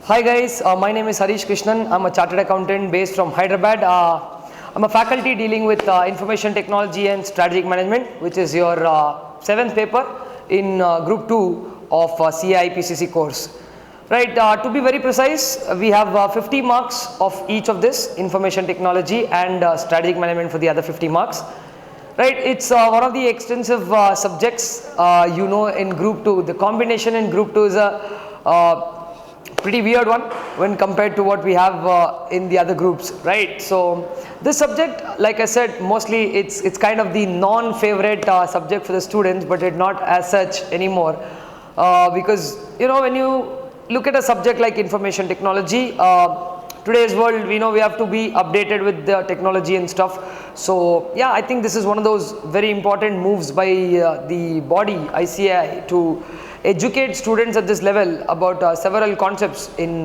Hi guys, my name is Harish Krishnan. I'm a chartered accountant based from Hyderabad. I'm a faculty dealing with information technology and strategic management, which is your seventh paper in group 2 of CIPCC course. Right, to be very precise, we have 50 marks of each of this, information technology and strategic management for the other 50 marks. Right, it's one of the extensive subjects in group 2. The combination in group 2 is a pretty weird one when compared to what we have in the other groups, right? So this subject, like I said, mostly it's kind of the non-favorite subject for the students, but it's not as such anymore because when you look at a subject like information technology, today's world, we have to be updated with the technology and stuff. So yeah, I think this is one of those very important moves by the body ICAI to educate students at this level about several concepts in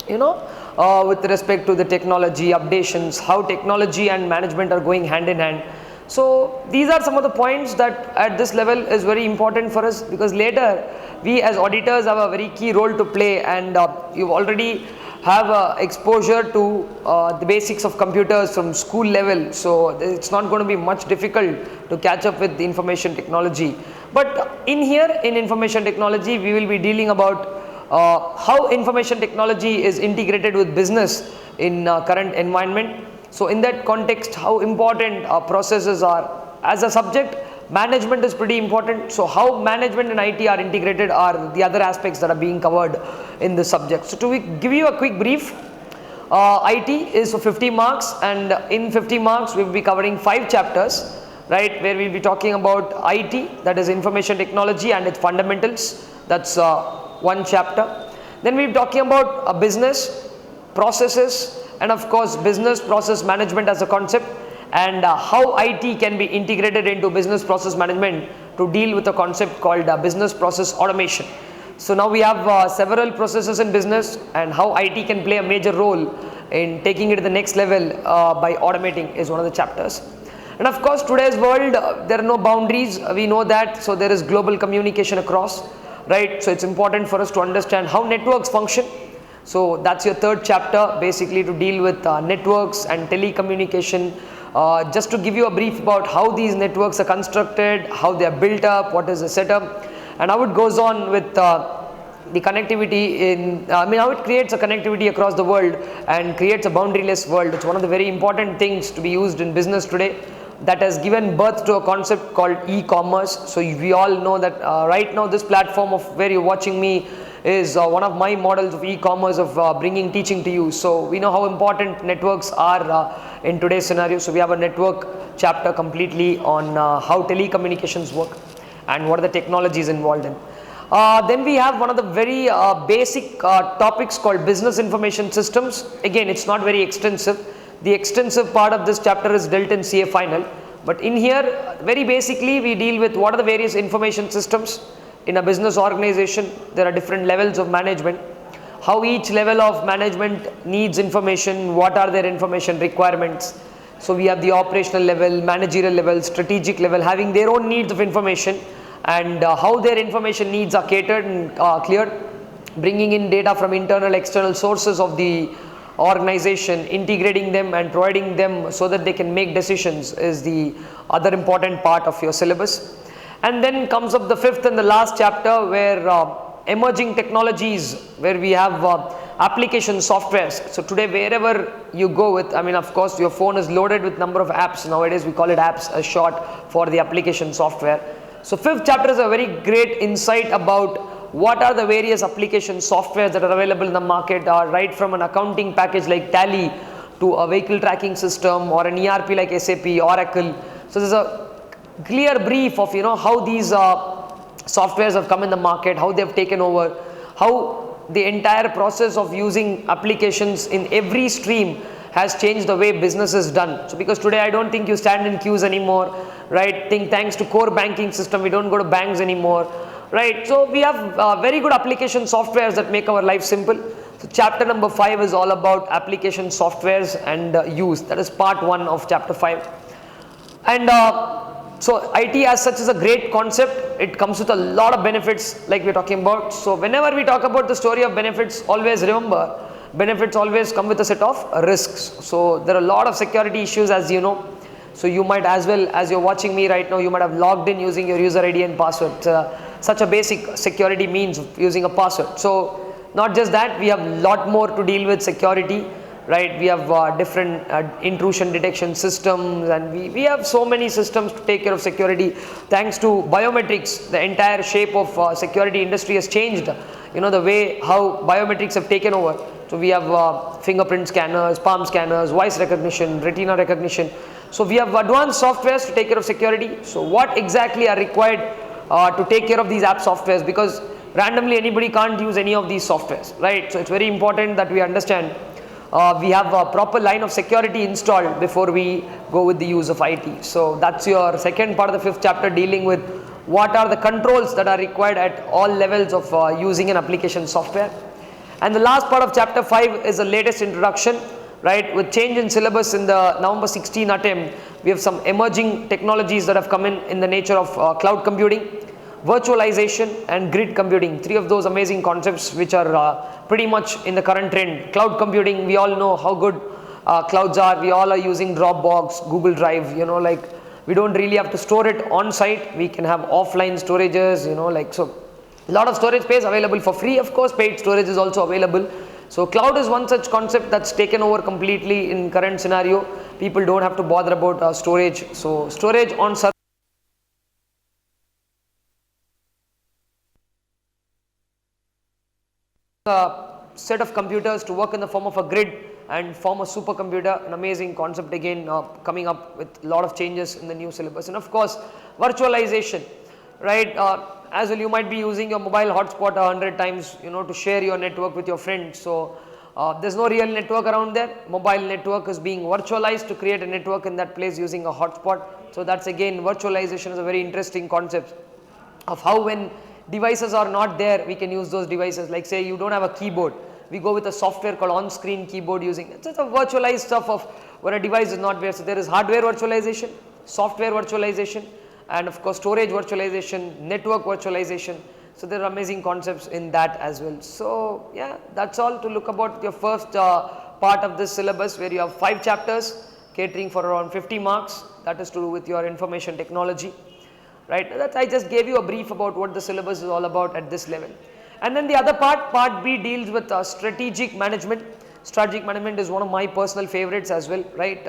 with respect to the technology updations, how technology and management are going hand in hand. So these are some of the points that at this level is very important for us, because later we as auditors have a very key role to play, and you already have exposure to the basics of computers from school level, so it's not going to be much difficult to catch up with the information technology. But in here in information technology, we will be dealing about how information technology is integrated with business in current environment. So in that context, how important processes are. As a subject, management is pretty important. So how management and IT are integrated are the other aspects that are being covered in this subject. So to give you a quick brief, IT is for 50 marks, and in 50 marks we will be covering 5 chapters, right, where we will be talking about IT, that is information technology and its fundamentals. That's one chapter. Then we will be talking about business, processes, and of course business process management as a concept, and how IT can be integrated into business process management to deal with a concept called business process automation. So now we have several processes in business, and how IT can play a major role in taking it to the next level by automating is one of the chapters. And of course today's world, there are no boundaries, we know that, so there is global communication across, right? So it's important for us to understand how networks function. So that's your third chapter, basically to deal with networks and telecommunication. Just to give you a brief about how these networks are constructed, how they are built up, what is the setup, and how it goes on with the connectivity in, how it creates a connectivity across the world and creates a boundaryless world. It's one of the very important things to be used in business today, that has given birth to a concept called e-commerce. So we all know that right now this platform of where you're watching me is one of my models of e-commerce of bringing teaching to you. So we know how important networks are in today's scenario. So we have a network chapter completely on how telecommunications work and what are the technologies involved in. Then we have one of the very basic topics called business information systems. Again, it's not very extensive. The extensive part of this chapter is dealt in CA final, but in here very basically we deal with what are the various information systems in a business organization. There are different levels of management, how each level of management needs information, what are their information requirements. So we have the operational level, managerial level, strategic level, having their own needs of information, and how their information needs are catered and cleared, bringing in data from internal external sources of the organization, integrating them and providing them so that they can make decisions is the other important part of your syllabus. And then comes up the fifth and the last chapter, where emerging technologies, where we have application softwares. So today wherever you go with, of course your phone is loaded with number of apps. Nowadays we call it apps, a short for the application software. So fifth chapter is a very great insight about what are the various application softwares that are available in the market, right from an accounting package like Tally to a vehicle tracking system or an ERP like SAP, Oracle. So there's a clear brief of how these softwares have come in the market, how they have taken over, how the entire process of using applications in every stream has changed the way business is done. So because today I don't think you stand in queues anymore, right? Thanks to core banking system, we don't go to banks anymore, right? So we have very good application softwares that make our life simple. So chapter number 5 is all about application softwares and use. That is part 1 of chapter 5. And So IT as such is a great concept. It comes with a lot of benefits like we're talking about. So whenever we talk about the story of benefits, always remember, benefits always come with a set of risks. So there are a lot of security issues, as you know. So you might, as well as you're watching me right now, you might have logged in using your user ID and password. Such a basic security means of using a password. So not just that, we have a lot more to deal with security, right? We have different intrusion detection systems, and we have so many systems to take care of security. Thanks to biometrics, the entire shape of security industry has changed. You know, the way how biometrics have taken over. So we have fingerprint scanners, palm scanners, voice recognition, retina recognition. So we have advanced softwares to take care of security. So what exactly are required to take care of these app softwares, because randomly anybody can't use any of these softwares, right? So it's very important that we understand we have a proper line of security installed before we go with the use of IT. So that's your second part of the 5th chapter, dealing with what are the controls that are required at all levels of using an application software. And the last part of chapter 5 is the latest introduction, right? With change in syllabus in the November 16 attempt, we have some emerging technologies that have come in the nature of cloud computing, virtualization and grid computing. 3 of those amazing concepts which are pretty much in the current trend. Cloud computing, we all know how good clouds are. We all are using Dropbox, Google Drive, you know, like we don't really have to store it on site. We can have offline storages, you know, like, so a lot of storage space available for free. Of course, paid storage is also available. So cloud is one such concept that's taken over completely in current scenario. People don't have to bother about storage. So storage on server set of computers to work in the form of a grid and form a supercomputer, an amazing concept again, coming up with a lot of changes in the new syllabus. And of course, virtualization, right? As well, you might be using your mobile hotspot 100 times, you know, to share your network with your friends. So there's no real network around there. Mobile network is being virtualized to create a network in that place using a hotspot. So that's again, virtualization is a very interesting concept of how when devices are not there, we can use those devices. Like say you don't have a keyboard, we go with a software called on-screen keyboard using, it's a virtualized stuff of where a device is not there. So there is hardware virtualization, software virtualization, and of course storage virtualization, network virtualization. So there are amazing concepts in that as well. So yeah, that's all to look about your first part of this syllabus, where you have 5 chapters catering for around 50 marks. That is to do with your information technology, right? That I just gave you a brief about what the syllabus is all about at this level. And then the other part, part B, deals with strategic management. Strategic management is one of my personal favorites as well, right?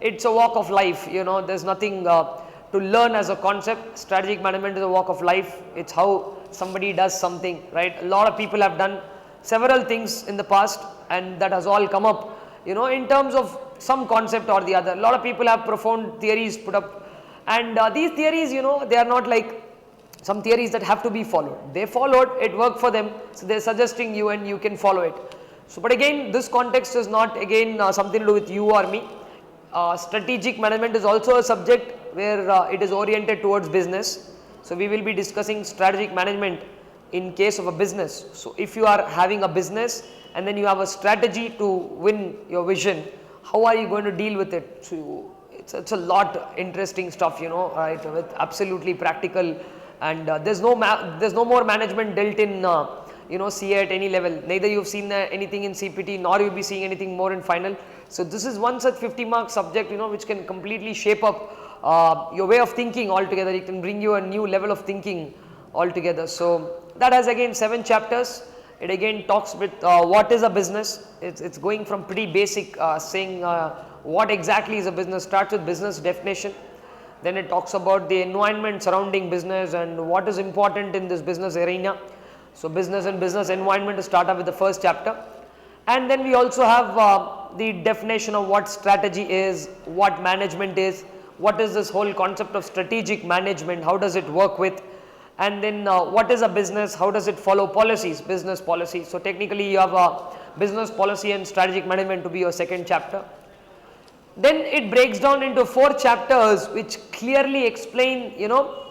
It's a walk of life, you know, there's nothing to learn as a concept. Strategic management is a walk of life. It's how somebody does something, right? A lot of people have done several things in the past, and that has all come up, you know, in terms of some concept or the other. A lot of people have profound theories put up, and these theories, you know, they are not like some theories that have to be followed. They followed, it worked for them, so they're suggesting you and you can follow it. So but again, this context is not again something to do with you or me. Strategic management is also a subject where it is oriented towards business. So we will be discussing strategic management in case of a business. So if you are having a business and then you have a strategy to win your vision, how are you going to deal with it? So it's a lot interesting stuff, you know, right, with absolutely practical, and there's no more management dealt in you know, CA at any level. Neither you've seen anything in CPT, nor you'll be seeing anything more in final. So this is one such 50-mark subject, you know, which can completely shape up your way of thinking altogether. It can bring you a new level of thinking altogether. So that has again 7 chapters. It again talks with what is a business. It's going from pretty basic, saying what exactly is a business. Starts with business definition. Then it talks about the environment surrounding business and what is important in this business arena. So business and business environment to start up with the first chapter. And then we also have the definition of what strategy is, what management is, what is this whole concept of strategic management, how does it work with, and then what is a business, how does it follow policies, business policies. So technically you have a business policy and strategic management to be your second chapter. Then it breaks down into 4 chapters which clearly explain, you know,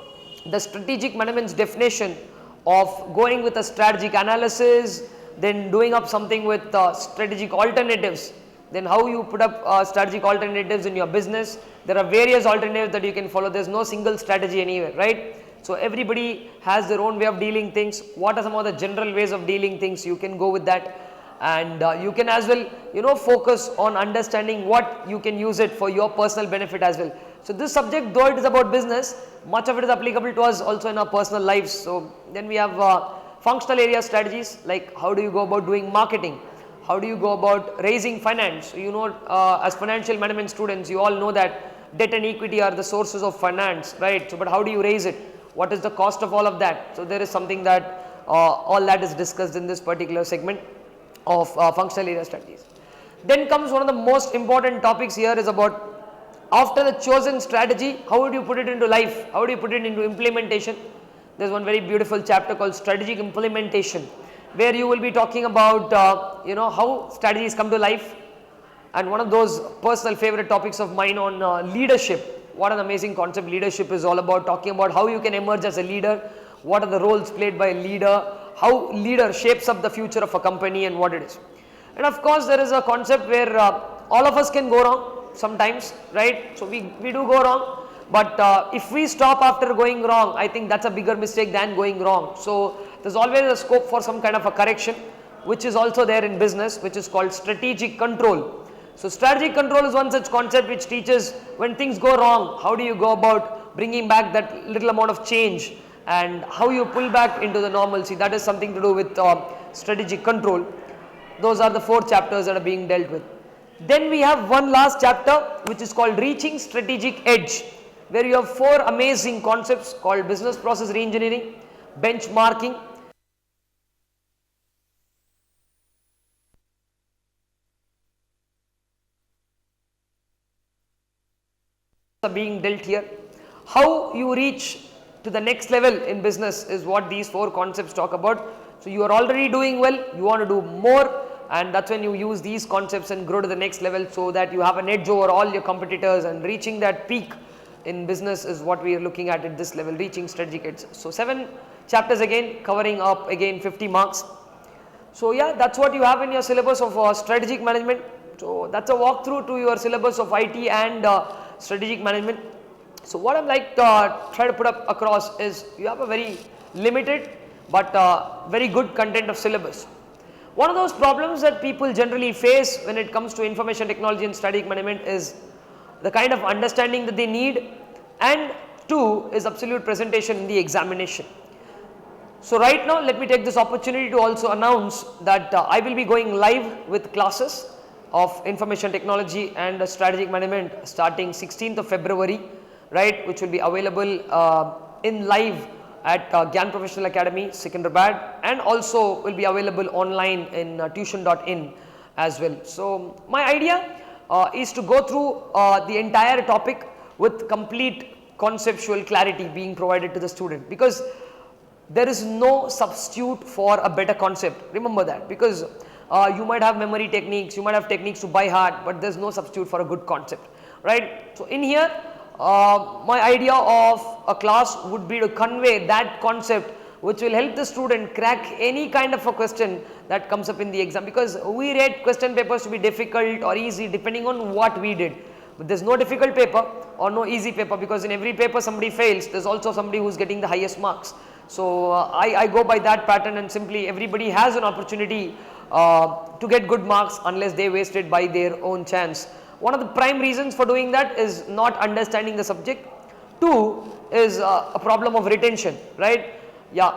the strategic management's definition of going with a strategic analysis, then doing up something with strategic alternatives, then how you put up strategic alternatives in your business. There are various alternatives that you can follow. There's no single strategy anywhere, right? So everybody has their own way of dealing things. What are some of the general ways of dealing things? You can go with that, and you can as well, you know, focus on understanding what you can use it for your personal benefit as well. So this subject, though it is about business, much of it is applicable to us also in our personal lives. So then we have functional area strategies, like how do you go about doing marketing, how do you go about raising finance. You know, as financial management students, you all know that debt and equity are the sources of finance, right? So but how do you raise it? What is the cost of all of that? So there is something that all that is discussed in this particular segment of functional area strategies. Then comes one of the most important topics here is about, after the chosen strategy, how would you put it into life? How do you put it into implementation? There is one very beautiful chapter called strategic implementation, where you will be talking about you know, how strategies come to life. And one of those personal favorite topics of mine on leadership. What an amazing concept leadership is all about, talking about how you can emerge as a leader, what are the roles played by a leader, how leader shapes up the future of a company and what it is. And of course there is a concept where all of us can go wrong sometimes, right? So we do go wrong, but if we stop after going wrong, I think that's a bigger mistake than going wrong. So there's always a scope for some kind of a correction, which is also there in business, which is called strategic control. So strategic control is one such concept which teaches when things go wrong, how do you go about bringing back that little amount of change and how you pull back into the normalcy. That is something to do with strategic control. Those are the 4 chapters that are being dealt with. Then we have one last chapter which is called reaching strategic edge, where you have 4 amazing concepts called business process reengineering, benchmarking, are being dealt here. How you reach to the next level in business is what these 4 concepts talk about. So you are already doing well, you want to do more, and that's when you use these concepts and grow to the next level, so that you have an edge over all your competitors, and reaching that peak in business is what we are looking at this level, reaching strategic edge. So 7 chapters again, covering up again 50 marks. So yeah, that's what you have in your syllabus of strategic management. So that's a walkthrough to your syllabus of IT and strategic management. So what I'm like try to put up across is, you have a very limited but very good content of syllabus. One of those problems that people generally face when it comes to information technology and strategic management is the kind of understanding that they need, and 2 is absolute presentation in the examination. So right now let me take this opportunity to also announce that I will be going live with classes of information technology and strategic management starting 16th of February, right, which will be available in live at Gyan Professional Academy, Secunderabad, and also will be available online in tuition.in as well. So my idea is to go through the entire topic with complete conceptual clarity being provided to the student, because there is no substitute for a better concept. Remember that, because you might have memory techniques, you might have techniques to by heart, but there's no substitute for a good concept, right? So in here, my idea of a class would be to convey that concept which will help the student crack any kind of a question that comes up in the exam, because we rate question papers to be difficult or easy depending on what we did. But there's no difficult paper or no easy paper, because in every paper somebody fails, there's also somebody who's getting the highest marks. So I go by that pattern, and simply everybody has an opportunity to get good marks unless they waste it by their own chance. One of the prime reasons for doing that is not understanding the subject. 2 is a problem of retention, right? Yeah,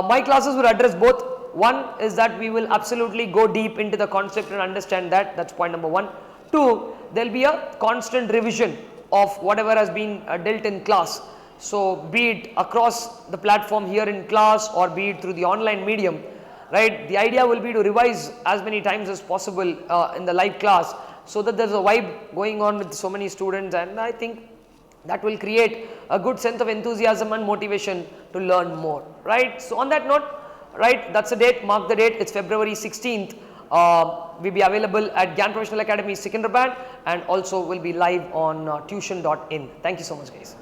my classes will address both. One is that we will absolutely go deep into the concept and understand that. That's point number 1. 2, there will be a constant revision of whatever has been dealt in class. So be it across the platform here in class or be it through the online medium, right? The idea will be to revise as many times as possible in the live class, so that there's a vibe going on with so many students, and I think that will create a good sense of enthusiasm and motivation to learn more, right? So on that note, right, that's the date, mark the date, it's February 16th. We'll be available at Gyan Professional Academy, Secunderabad, and also will be live on tuition.in. Thank you so much, guys.